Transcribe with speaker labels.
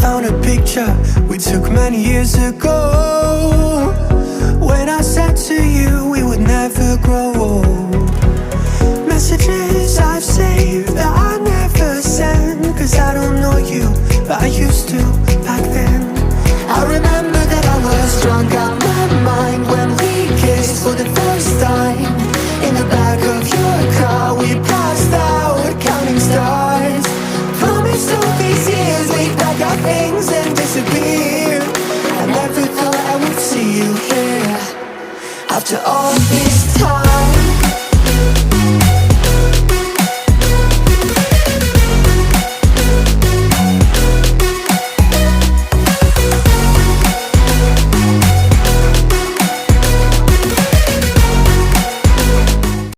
Speaker 1: found a picture we took many years ago, when I said to you we would never grow old. Messages I've saved that I never send, cause I don't know you, but I used to back then. I remember that I was drunk out my mind when we kissed for the first time. In the back of your car we passed out counting stars. Promised all these years we'd pack our things and disappear. I never thought I would see you here after all